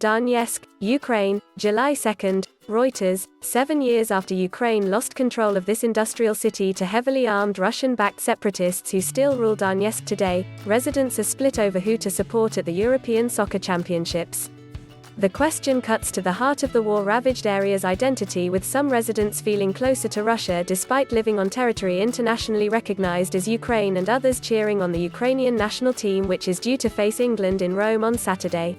Donetsk, Ukraine, July 2, Reuters. 7 years after Ukraine lost control of this industrial city to heavily armed Russian-backed separatists who still rule Donetsk today, residents are split over who to support at the European Soccer Championships. The question cuts to the heart of the war-ravaged area's identity, with some residents feeling closer to Russia despite living on territory internationally recognized as Ukraine, and others cheering on the Ukrainian national team, which is due to face England in Rome on Saturday.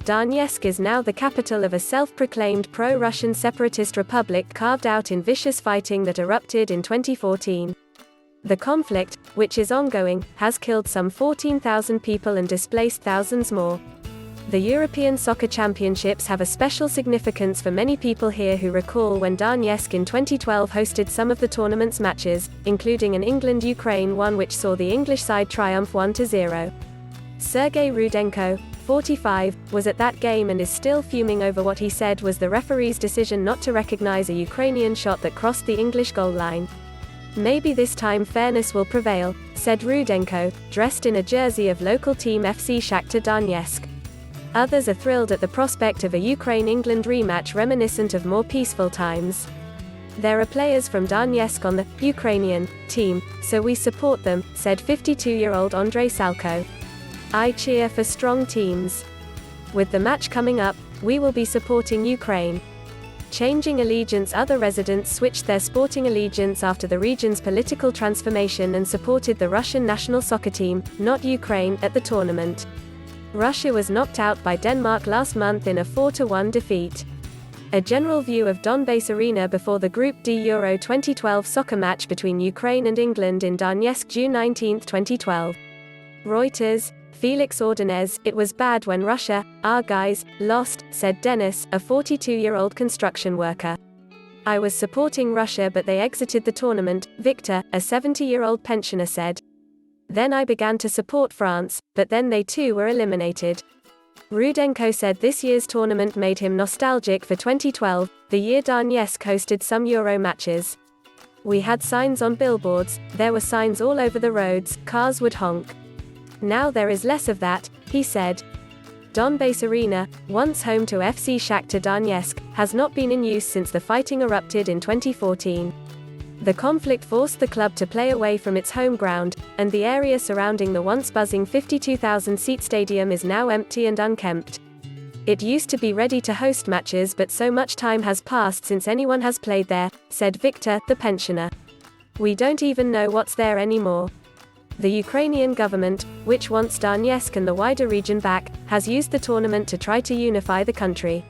Donetsk is now the capital of a self-proclaimed pro-Russian separatist republic carved out in vicious fighting that erupted in 2014. The conflict, which is ongoing, has killed some 14,000 people and displaced thousands more. The European Soccer Championships have a special significance for many people here who recall when Donetsk in 2012 hosted some of the tournament's matches, including an England-Ukraine one which saw the English side triumph 1-0. Sergei Rudenko, 45, was at that game and is still fuming over what he said was the referee's decision not to recognize a Ukrainian shot that crossed the English goal line. "Maybe this time fairness will prevail," said Rudenko, dressed in a jersey of local team FC Shakhtar Donetsk. Others are thrilled at the prospect of a Ukraine-England rematch reminiscent of more peaceful times. "There are players from Donetsk on the Ukrainian team, so we support them," said 52-year-old Andrei Salko. "I cheer for strong teams. With the match coming up, we will be supporting Ukraine." Changing allegiance, other residents switched their sporting allegiance after the region's political transformation and supported the Russian national soccer team, not Ukraine, at the tournament. Russia was knocked out by Denmark last month in a 4-1 defeat. A general view of Donbass Arena before the Group D Euro 2012 soccer match between Ukraine and England in Donetsk, June 19, 2012. Reuters. Felix Ordonez, "It was bad when Russia, our guys, lost," said Denis, a 42-year-old construction worker. "I was supporting Russia but they exited the tournament," Viktor, a 70-year-old pensioner said. "Then I began to support France, but then they too were eliminated." Rudenko said this year's tournament made him nostalgic for 2012, the year Donetsk hosted some Euro matches. "We had signs on billboards, there were signs all over the roads, cars would honk. Now there is less of that," he said. Donbass Arena, once home to FC Shakhtar Donetsk, has not been in use since the fighting erupted in 2014. The conflict forced the club to play away from its home ground, and the area surrounding the once buzzing 52,000-seat stadium is now empty and unkempt. "It used to be ready to host matches, but so much time has passed since anyone has played there," said Viktor, the pensioner. "We don't even know what's there anymore." The Ukrainian government, which wants Donetsk and the wider region back, has used the tournament to try to unify the country.